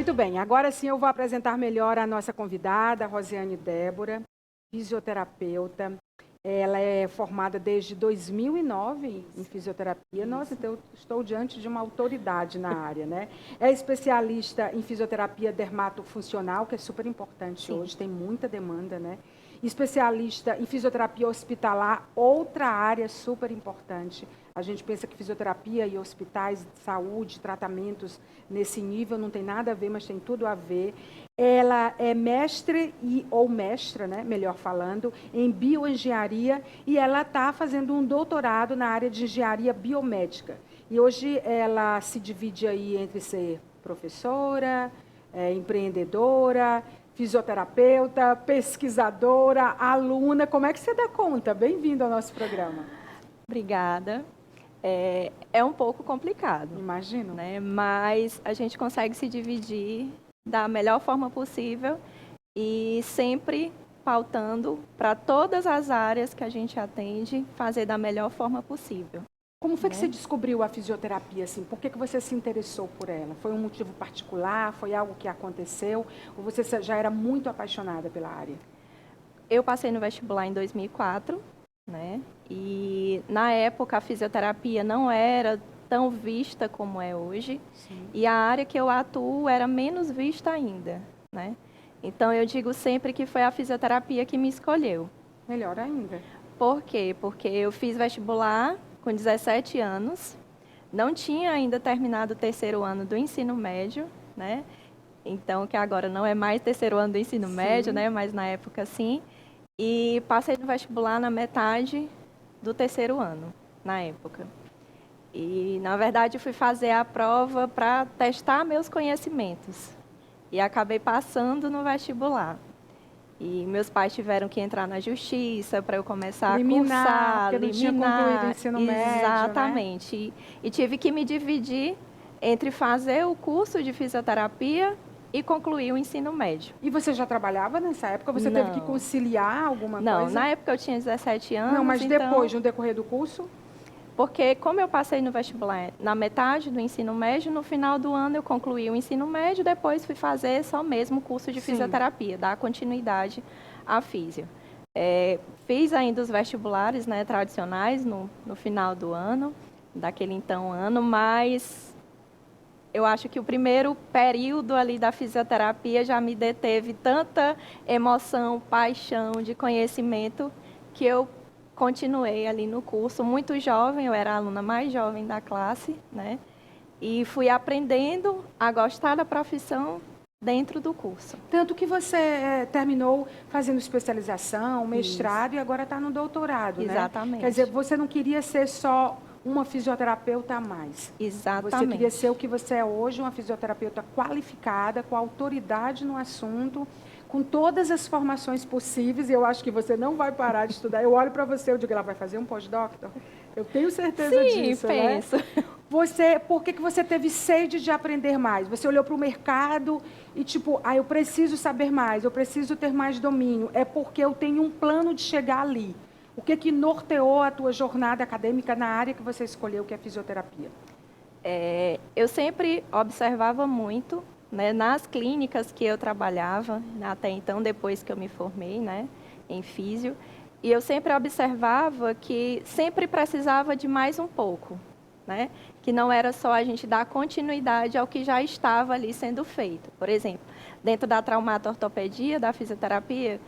Muito bem, agora sim eu vou apresentar melhor a nossa convidada, Rosiane Débora, fisioterapeuta. Ela é formada desde 2009 em fisioterapia. Nossa, então eu estou diante de uma autoridade na área, né? É especialista em fisioterapia dermatofuncional, que é super importante hoje, tem muita demanda, né? Especialista em fisioterapia hospitalar, outra área super importante. A gente pensa que fisioterapia e hospitais de saúde, tratamentos nesse nível não tem nada a ver, mas tem tudo a ver. Ela é mestre ou mestra, né, melhor falando, em bioengenharia e ela está fazendo um doutorado na área de engenharia biomédica. E hoje ela se divide aí entre ser professora, empreendedora, fisioterapeuta, pesquisadora, aluna. Como é que você dá conta? Bem-vindo ao nosso programa. Obrigada. É um pouco complicado. Imagino. Né? Mas a gente consegue se dividir da melhor forma possível e sempre pautando para todas as áreas que a gente atende, fazer da melhor forma possível. Como foi que você descobriu a fisioterapia? Assim? Por que você se interessou por ela? Foi um motivo particular? Foi algo que aconteceu? Ou você já era muito apaixonada pela área? Eu passei no vestibular em 2004, né? E na época a fisioterapia não era tão vista como é hoje. Sim. E a área que eu atuo era menos vista ainda, né? Então eu digo sempre que foi a fisioterapia que me escolheu. Melhor ainda. Por quê? Porque eu fiz vestibular com 17 anos, não tinha ainda terminado o terceiro ano do ensino médio, né? Então, que agora não é mais terceiro ano do ensino médio, né? Mas na época sim. E passei no vestibular na metade do terceiro ano, na época. E, na verdade, fui fazer a prova para testar meus conhecimentos. E acabei passando no vestibular. E meus pais tiveram que entrar na justiça para eu começar a cursar, porque não tinha concluído o ensino médio, exatamente. Né? E tive que me dividir entre fazer o curso de fisioterapia e concluir o ensino médio. E você já trabalhava nessa época? Você teve que conciliar alguma coisa? Não, na época eu tinha 17 anos. Não, mas então... depois, no decorrer do curso? Porque como eu passei no vestibular na metade do ensino médio, no final do ano eu concluí o ensino médio, depois fui fazer só mesmo o curso de fisioterapia, dar continuidade à físio. Fiz ainda os vestibulares, né, tradicionais no final do ano, daquele então ano, mas eu acho que o primeiro período ali da fisioterapia já me deteve tanta emoção, paixão, de conhecimento, que eu continuei ali no curso, muito jovem, eu era a aluna mais jovem da classe, né? E fui aprendendo a gostar da profissão dentro do curso. Tanto que você terminou fazendo especialização, mestrado, e agora está no doutorado, Exatamente. Né? Quer dizer, você não queria ser só uma fisioterapeuta a mais. Exatamente. Você queria ser o que você é hoje, uma fisioterapeuta qualificada, com autoridade no assunto, com todas as formações possíveis, e eu acho que você não vai parar de estudar. Eu olho para você, eu digo, ela vai fazer um pós-doctor? Eu tenho certeza disso, penso. Né? Por que você teve sede de aprender mais? Você olhou para o mercado e tipo, eu preciso saber mais, eu preciso ter mais domínio. É porque eu tenho um plano de chegar ali. O que norteou a tua jornada acadêmica na área que você escolheu, que é fisioterapia? Eu sempre observava muito, né, nas clínicas que eu trabalhava, até então, depois que eu me formei, né, em físio, e eu sempre observava que sempre precisava de mais um pouco, né, que não era só a gente dar continuidade ao que já estava ali sendo feito. Por exemplo, dentro da traumato-ortopedia, da fisioterapia,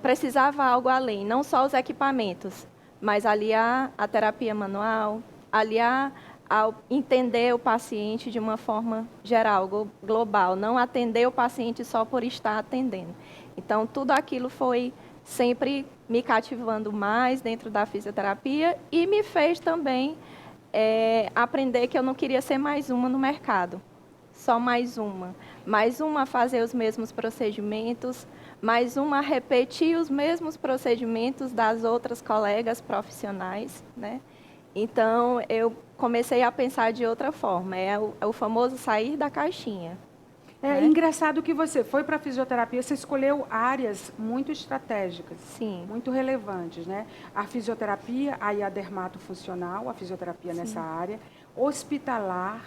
precisava algo além, não só os equipamentos, mas aliar a terapia manual, aliar ao entender o paciente de uma forma geral, global, não atender o paciente só por estar atendendo. Então, tudo aquilo foi sempre me cativando mais dentro da fisioterapia e me fez também aprender que eu não queria ser mais uma no mercado, só mais uma a fazer os mesmos procedimentos, mais uma a repetir os mesmos procedimentos das outras colegas profissionais, né? Então, eu comecei a pensar de outra forma, é o famoso sair da caixinha. É engraçado que você foi para a fisioterapia, você escolheu áreas muito estratégicas, sim, muito relevantes, né? A fisioterapia, aí a dermatofuncional, a fisioterapia nessa área, hospitalar,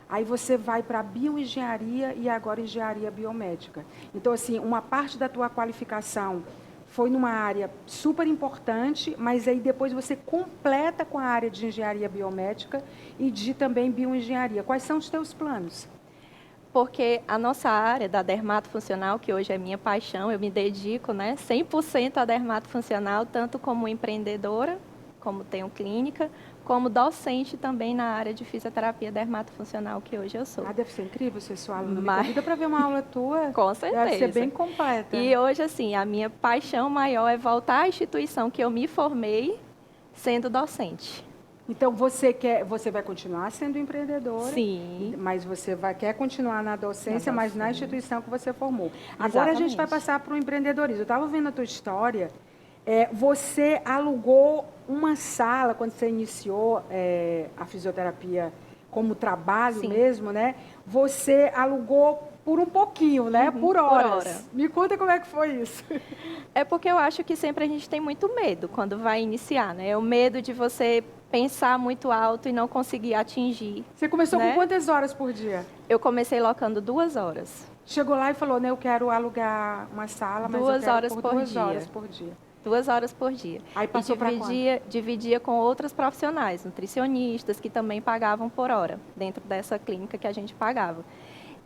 aí você vai para bioengenharia e agora engenharia biomédica. Então, assim, uma parte da tua qualificação foi numa área super importante, mas aí depois você completa com a área de engenharia biomédica e de também bioengenharia. Quais são os teus planos? Porque a nossa área da dermatofuncional, que hoje é minha paixão, eu me dedico, né, 100% à dermatofuncional, tanto como empreendedora, como tenho clínica, como docente também na área de fisioterapia dermatofuncional, que hoje eu sou. Ah, deve ser incrível ser sua aluna. Me Mas- convida para ver uma aula tua. Com certeza. Deve ser bem completa. E hoje, assim, a minha paixão maior é voltar à instituição que eu me formei sendo docente. Então, você vai continuar sendo empreendedora, Sim. mas você quer continuar na docência, mas na instituição que você formou. Agora Exatamente. a gente vai passar para o empreendedorismo. Eu estava vendo a tua história, você alugou uma sala quando você iniciou a fisioterapia como trabalho Sim. mesmo, né? Você alugou por um pouquinho, né? Por horas. hora. Me conta como é que foi isso. É porque eu acho que sempre a gente tem muito medo quando vai iniciar, né? É o medo de você pensar muito alto e não conseguir atingir. Você começou né? com quantas horas por dia? Eu comecei locando 2 horas. Chegou lá e falou, né, eu quero alugar uma sala, mas 2 eu quero horas por por 2 dia. horas por dia. 2 horas por dia. Aí passou para quanto? Dividia com outros profissionais, nutricionistas, que também pagavam por hora, dentro dessa clínica que a gente pagava.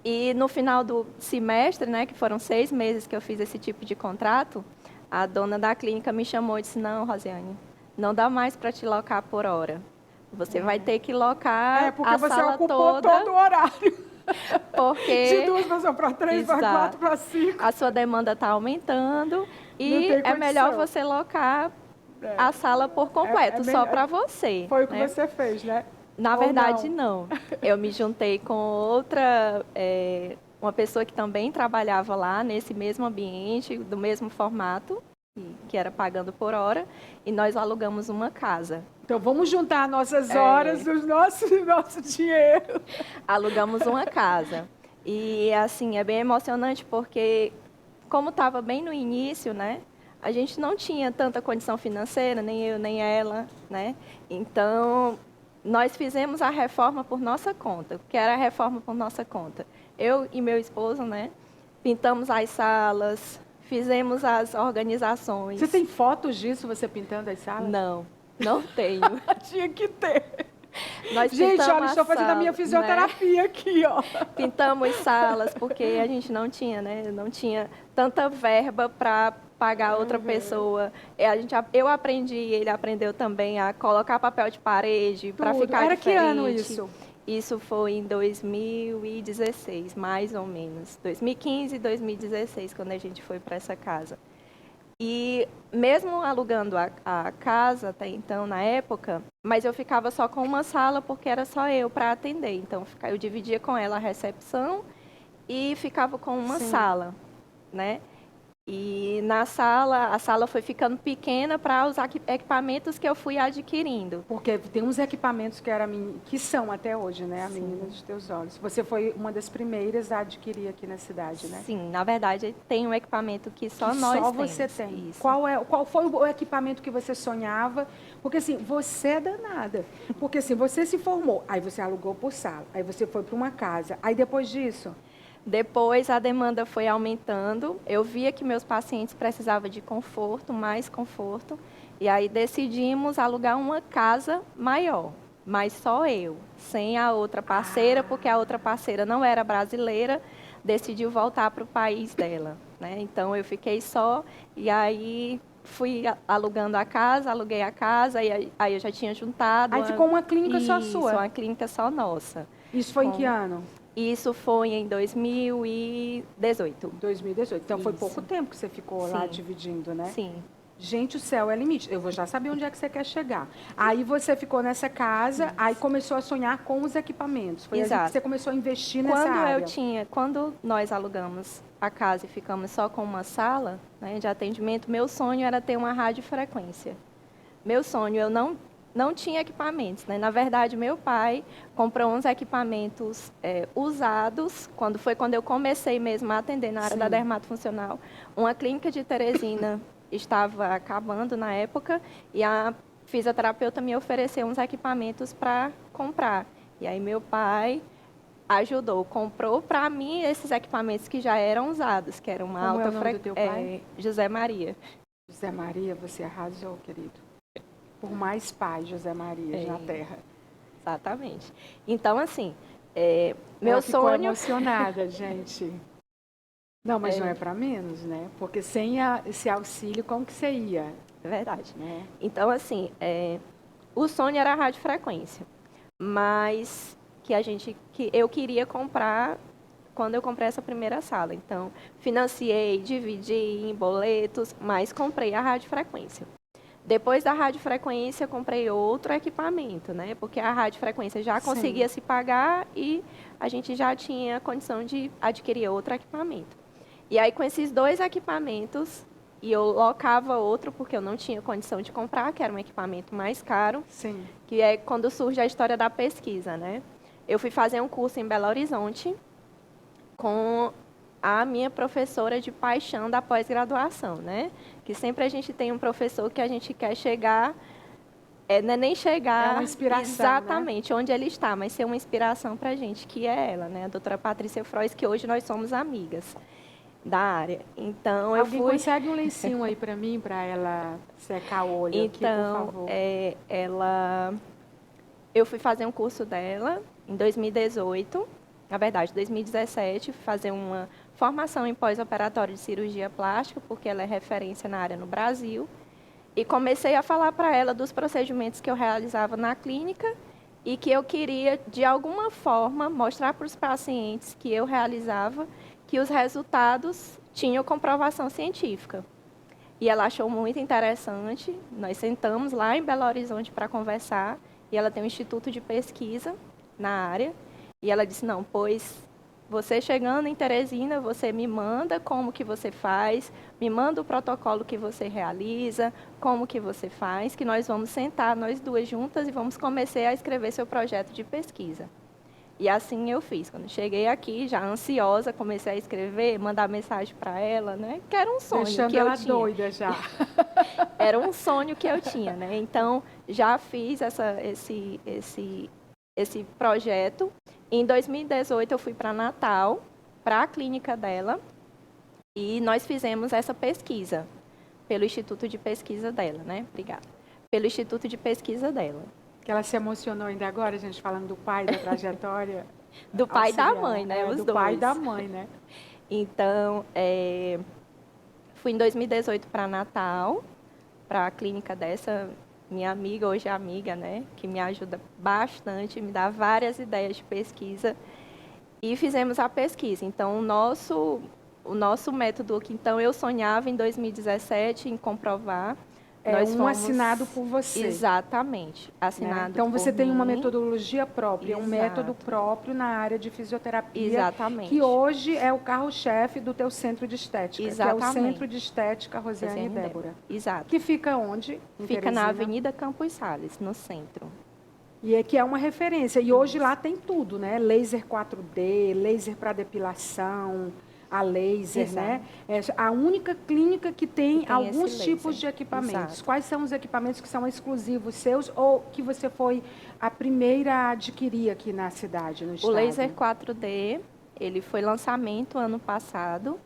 E no final do semestre, né, que foram 6 meses que eu fiz esse tipo de contrato, a dona da clínica me chamou e disse, não, Rosiane, não dá mais para te locar por hora. Você vai ter que locar porque a você sala ocupou toda, todo o horário. porque De 2 passou para 3, para Exato. 4, para 5. a sua demanda está aumentando Não e tem é melhor condição. você locar a sala por completo, só melhor. para você. Foi o que né? você fez, né? Na Ou verdade, não. Eu me juntei com outra, uma pessoa que também trabalhava lá nesse mesmo ambiente, do mesmo formato, que era pagando por hora, e nós alugamos uma casa. Então, vamos juntar nossas horas, o nosso dinheiro. Alugamos uma casa. E, assim, é bem emocionante porque, como estava bem no início, né? A gente não tinha tanta condição financeira, nem eu, nem ela, né? Então, nós fizemos a reforma por nossa conta. O que era a reforma por nossa conta? Eu e meu esposo, né? Pintamos as salas, fizemos as organizações. Você tem fotos disso, você pintando as salas? Não, não tenho. Tinha que ter. Nós Gente, pintamos olha, estou fazendo a minha né? fisioterapia aqui, ó. Pintamos salas, porque a gente não tinha, né? Não tinha tanta verba para pagar outra pessoa. Eu aprendi, ele aprendeu também a colocar papel de parede para ficar Era diferente. que ano isso? Isso foi em 2016, mais ou menos. 2015 e 2016, quando a gente foi para essa casa. E mesmo alugando a casa até então, na época, mas eu ficava só com uma sala porque era só eu para atender. Então, eu dividia com ela a recepção e ficava com uma sala, né? E na sala, a sala foi ficando pequena para os equipamentos que eu fui adquirindo. Porque tem uns equipamentos que são até hoje, né? A menina dos teus olhos. Você foi uma das primeiras a adquirir aqui na cidade, né? Sim, na verdade, tem um equipamento que só nós só temos. você tem. Isso. Qual foi o equipamento que você sonhava? Porque assim, você é danada. Porque assim, você se formou, aí você alugou por sala, aí você foi para uma casa. Aí depois disso... Depois a demanda foi aumentando, eu via que meus pacientes precisavam de conforto, mais conforto, e aí decidimos alugar uma casa maior, mas só eu, sem a outra parceira, porque a outra parceira não era brasileira, decidiu voltar para o país dela, né? Então eu fiquei só, e aí fui alugando a casa, aluguei a casa, e aí eu já tinha juntado... Aí ficou uma clínica só sua? Uma clínica só nossa. Isso foi em que ano? Isso foi em 2018. 2018. Então foi pouco tempo que você ficou lá dividindo, né? Sim. Gente, o céu é limite. Eu vou já saber onde é que você quer chegar. Aí você ficou nessa casa, aí começou a sonhar com os equipamentos. Foi assim que você começou a investir nessa área. Quando nós alugamos a casa e ficamos só com uma sala, né, de atendimento, meu sonho era ter uma radiofrequência. Meu sonho, eu não tinha equipamentos, né? Na verdade, meu pai comprou uns equipamentos usados, quando eu comecei mesmo a atender na área da dermatofuncional. Uma clínica de Teresina estava acabando na época e a fisioterapeuta me ofereceu uns equipamentos para comprar. E aí meu pai ajudou, comprou para mim esses equipamentos que já eram usados, que eram uma Como é alta o nome do teu pai? José Maria. José Maria, você arrasou, querido. Por mais pai, José Maria, na terra. Exatamente. Então, assim, Ela meu ficou sonho... emocionada, gente. Não, mas não é para menos, né? Porque sem esse auxílio, como que você ia? É verdade. Né? Então, assim, o sonho era a radiofrequência, mas que eu queria comprar quando eu comprei essa primeira sala. Então, financiei, dividi em boletos, mas comprei a radiofrequência. Depois da radiofrequência, comprei outro equipamento, né? Porque a radiofrequência já conseguia se pagar e a gente já tinha condição de adquirir outro equipamento. E aí, com esses 2 equipamentos, e eu locava outro, porque eu não tinha condição de comprar, que era um equipamento mais caro, Sim. Que é quando surge a história da pesquisa, né? Eu fui fazer um curso em Belo Horizonte com a minha professora de paixão da pós-graduação, né? Que sempre a gente tem um professor que a gente quer chegar, não é nem chegar é uma inspiração, exatamente, né? onde ele está, mas ser uma inspiração para a gente, que é ela, né? A doutora Patrícia Frois, que hoje nós somos amigas da área. Então, Alguém consegue um lencinho aí para mim, para ela secar o olho aqui, por favor? Eu fui fazer um curso dela em 2018, na verdade, 2017, fazer uma formação em pós-operatório de cirurgia plástica, porque ela é referência na área no Brasil. E comecei a falar para ela dos procedimentos que eu realizava na clínica e que eu queria, de alguma forma, mostrar para os pacientes que eu realizava que os resultados tinham comprovação científica. E ela achou muito interessante. Nós sentamos lá em Belo Horizonte para conversar e ela tem um instituto de pesquisa na área. E ela disse, não, pois você chegando em Teresina, você me manda como que você faz, me manda o protocolo que você realiza, como que você faz, que nós vamos sentar, nós duas juntas, e vamos começar a escrever seu projeto de pesquisa. E assim eu fiz. Quando cheguei aqui, já ansiosa, comecei a escrever, mandar mensagem para ela, né? Que era um sonho Deixando que eu ela tinha. doida já. Era um sonho que eu tinha, né? Então, já fiz esse projeto. Em 2018, eu fui para Natal, para a clínica dela, e nós fizemos essa pesquisa pelo Instituto de Pesquisa dela, né? Obrigada. Pelo Instituto de Pesquisa dela. Que ela se emocionou ainda agora, a gente falando do pai, da trajetória. Do pai auxiliar. e da mãe, né? Os do dois. pai e da mãe, né? Então, fui em 2018 para Natal, para a clínica dessa minha amiga, hoje amiga, né? Que me ajuda bastante, me dá várias ideias de pesquisa. E fizemos a pesquisa. Então, o nosso método, que então eu sonhava em 2017 em comprovar. Nós fomos assinado por você. Exatamente, assinado, né? Então, você por tem mim. uma metodologia própria, Exato. Um método próprio na área de fisioterapia. Exatamente. Que hoje é o carro-chefe do teu centro de estética. Exatamente. Que é o Centro de Estética Rosiane Débora. Exato. Que fica onde? Fica Teresina? na Avenida Campos Sales, no centro. E é que é uma referência. E hoje lá tem tudo, né? Laser 4D, laser para depilação, a laser, exato, né? É a única clínica que tem alguns tipos de equipamentos. Exato. Quais são os equipamentos que são exclusivos seus ou que você foi a primeira a adquirir aqui na cidade, no estado? O laser 4D, ele foi lançamento ano passado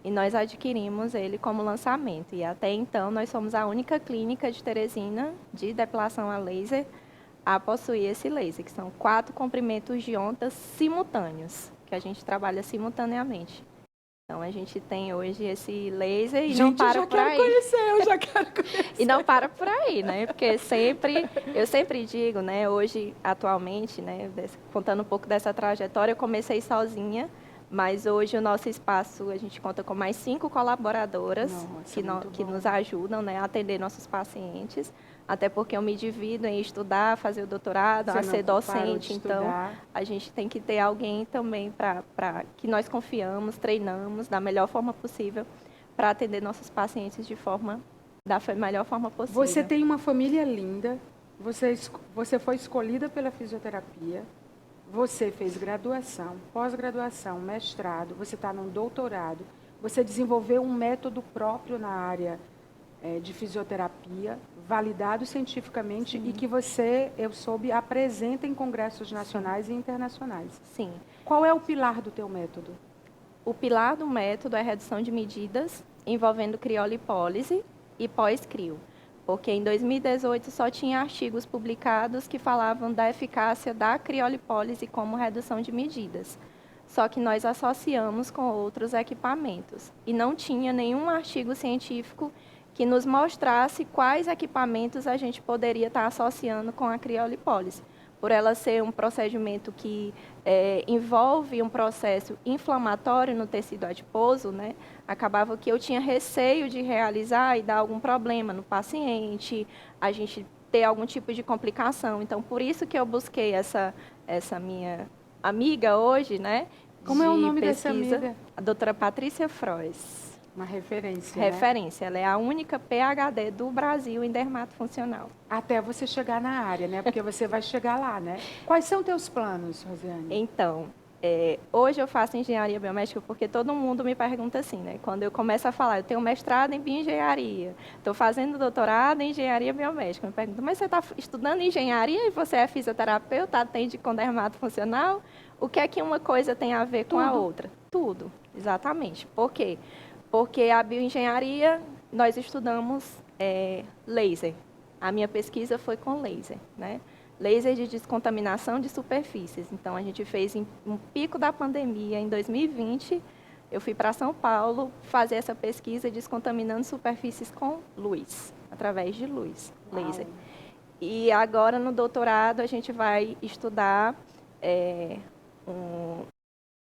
e nós adquirimos ele como lançamento. E até então nós somos a única clínica de Teresina de depilação a laser a possuir esse laser, que são 4 comprimentos de ondas simultâneos, que a gente trabalha simultaneamente. Então, a gente tem hoje esse laser e não para por aí. Eu já quero conhecer. E não para por aí, né? Porque eu sempre digo, né? Hoje, atualmente, né? Contando um pouco dessa trajetória, eu comecei sozinha, mas hoje o nosso espaço, a gente conta com mais 5 colaboradoras. Nossa, que nos ajudam, né, a atender nossos pacientes. Até porque eu me divido em estudar, fazer o doutorado, a ser docente. Então, a gente tem que ter alguém também para que nós confiamos, treinamos da melhor forma possível para atender nossos pacientes da melhor forma possível. Você tem uma família linda, você foi escolhida pela fisioterapia, você fez graduação, pós-graduação, mestrado, você está num doutorado, você desenvolveu um método próprio na área de fisioterapia, validado cientificamente e que você, eu soube, apresenta em congressos nacionais e internacionais. Sim. Qual é o pilar do teu método? O pilar do método é redução de medidas envolvendo criolipólise e pós-crio, porque em 2018 só tinha artigos publicados que falavam da eficácia da criolipólise como redução de medidas. Só que nós associamos com outros equipamentos e não tinha nenhum artigo científico que nos mostrasse quais equipamentos a gente poderia estar associando com a criolipólise. Por ela ser um procedimento que envolve um processo inflamatório no tecido adiposo, né, acabava que eu tinha receio de realizar e dar algum problema no paciente, a gente ter algum tipo de complicação. Então, por isso que eu busquei essa minha amiga hoje, né? Como é o nome pesquisa, dessa amiga? A doutora Patrícia Frois. Uma referência, Referência. Ela é a única PhD do Brasil em dermatofuncional. Até você chegar na área, né? Porque você vai chegar lá, né? Quais são teus planos, Rosiane? Então, hoje eu faço engenharia biomédica porque todo mundo me pergunta assim, né? Quando eu começo a falar, eu tenho mestrado em bioengenharia, estou fazendo doutorado em engenharia biomédica. Me perguntam, mas você está estudando engenharia e você é fisioterapeuta, atende com dermatofuncional? O que é que uma coisa tem a ver com a outra? Tudo, exatamente. Por quê? Porque a bioengenharia, nós estudamos laser. A minha pesquisa foi com laser, né? Laser de descontaminação de superfícies. Então, a gente fez um pico da pandemia, em 2020, eu fui para São Paulo fazer essa pesquisa descontaminando superfícies com luz, através de luz, laser. Uau. E agora, no doutorado, a gente vai estudar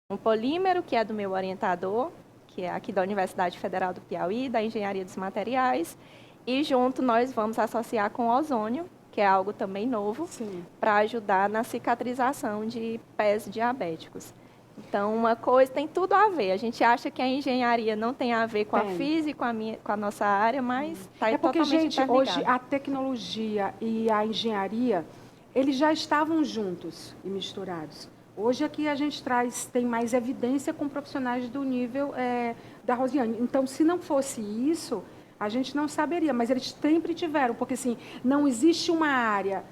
um polímero, que é do meu orientador, que é aqui da Universidade Federal do Piauí, da Engenharia dos Materiais, e junto nós vamos associar com ozônio, que é algo também novo, para ajudar na cicatrização de pés diabéticos. Então, uma coisa tem tudo a ver. A gente acha que a engenharia não tem a ver com a física, com a nossa área, mas está porque, totalmente gente, hoje a tecnologia e a engenharia, eles já estavam juntos e misturados. Hoje aqui a gente tem mais evidência com profissionais do nível da Rosiane. Então, se não fosse isso, a gente não saberia, mas eles sempre tiveram, porque assim, não existe uma área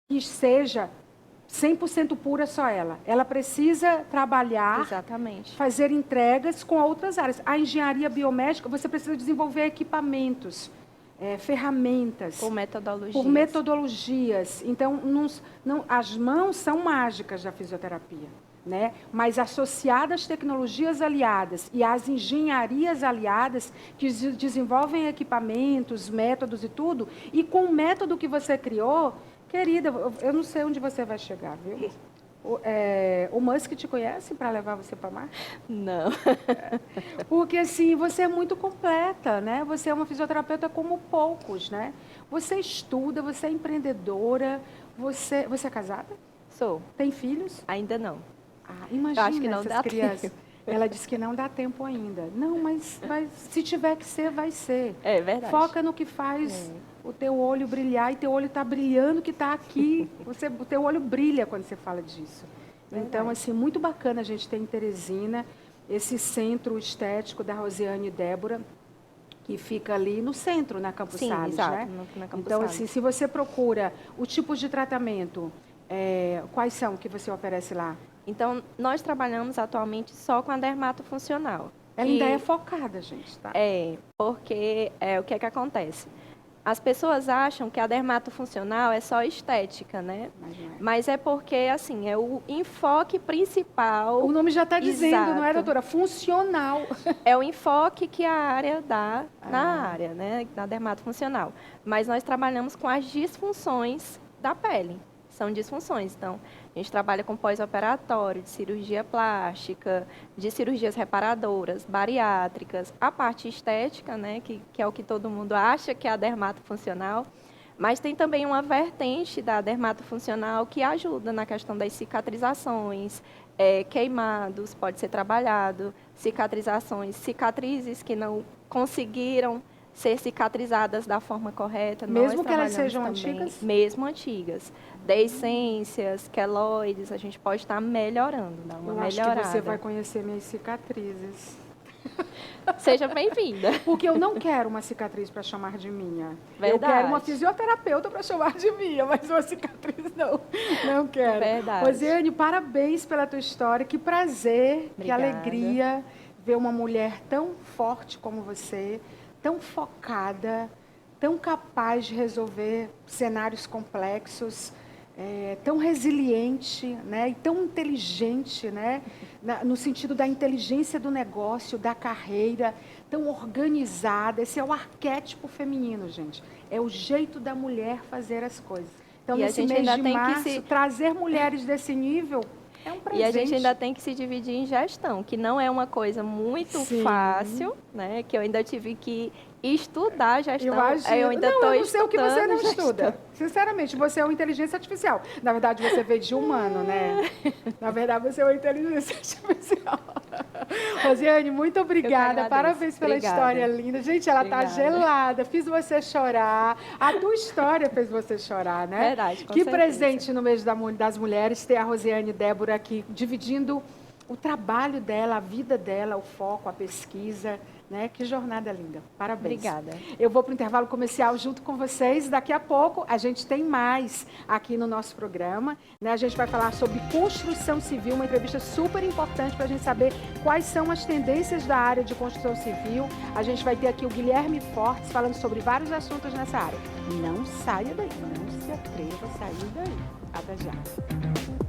que seja 100% pura só ela. Ela precisa trabalhar, exatamente, fazer entregas com outras áreas. A engenharia biomédica, você precisa desenvolver equipamentos, ferramentas. Por metodologias. Então, as mãos são mágicas da fisioterapia, né? Mas associadas às tecnologias aliadas e às engenharias aliadas que desenvolvem equipamentos, métodos e tudo, e com o método que você criou, querida, eu não sei onde você vai chegar, viu? O Musk te conhece para levar você para Marte? Não. Porque, assim, você é muito completa, né? Você é uma fisioterapeuta como poucos, né? Você estuda, você é empreendedora, você é casada? Sou. Tem filhos? Ainda não. Imagina eu acho que não essas dá crianças. tempo. Ela disse que não dá tempo ainda. Não, mas se tiver que ser, vai ser. É verdade. Foca no que faz o teu olho brilhar, e teu olho está brilhando que está aqui. O teu olho brilha quando você fala disso. Verdade. Então, assim, muito bacana a gente ter em Teresina esse centro estético da Rosiane Débora, que fica ali no centro, na Campos Salles, exato, né? Na Campos então, Salles. Assim, se você procura o tipo de tratamento, quais são que você oferece lá? Então, nós trabalhamos atualmente só com a dermatofuncional. Ela ainda é focada, gente, tá? Porque o que é que acontece? As pessoas acham que a dermatofuncional é só estética, né? Mas é porque, assim, é o enfoque principal. O nome já está dizendo, não é, doutora? Funcional. É o enfoque que a área dá na área, né? Na dermatofuncional. Mas nós trabalhamos com as disfunções da pele. São disfunções. Então, a gente trabalha com pós-operatório, de cirurgia plástica, de cirurgias reparadoras, bariátricas, a parte estética, né, que é o que todo mundo acha que é a dermatofuncional, mas tem também uma vertente da dermatofuncional que ajuda na questão das cicatrizações, queimados, pode ser trabalhado, cicatrizes que não conseguiram ser cicatrizadas da forma correta. Mesmo que elas sejam antigas? Mesmo antigas. Deiscências, queloides, a gente pode estar melhorando, dar uma melhorada. Acho que você vai conhecer minhas cicatrizes. Seja bem-vinda. Porque eu não quero uma cicatriz para chamar de minha. Verdade. Eu quero uma fisioterapeuta para chamar de minha, mas uma cicatriz não quero. Verdade. Rosiane, parabéns pela tua história. Que prazer, Obrigada. que alegria ver uma mulher tão forte como você, tão focada, tão capaz de resolver cenários complexos, tão resiliente, né, e tão inteligente, né, no sentido da inteligência do negócio, da carreira, tão organizada. Esse é o arquétipo feminino, gente. É o jeito da mulher fazer as coisas. Então, nesse mês de março, trazer mulheres desse nível é um presente. E a gente ainda tem que se dividir em gestão, que não é uma coisa muito fácil, né? Que eu ainda tive que estudar gestão. Eu ainda estou estudando. Eu não sei o que você não estuda. Sinceramente, você é uma inteligência artificial. Na verdade, você veio de humano, né? Na verdade, você é uma inteligência artificial. Rosiane, muito obrigada. Parabéns pela história linda. Gente, ela está gelada. Fiz você chorar. A tua história fez você chorar, né? Verdade, com que certeza. Presente no mês das mulheres ter a Rosiane Débora aqui, dividindo o trabalho dela, a vida dela, o foco, a pesquisa, né? Que jornada linda. Parabéns. Obrigada. Eu vou para o intervalo comercial junto com vocês. Daqui a pouco a gente tem mais aqui no nosso programa, né? A gente vai falar sobre construção civil, uma entrevista super importante para a gente saber quais são as tendências da área de construção civil. A gente vai ter aqui o Guilherme Fortes falando sobre vários assuntos nessa área. Não saia daí, não se atreva a sair daí. Até já.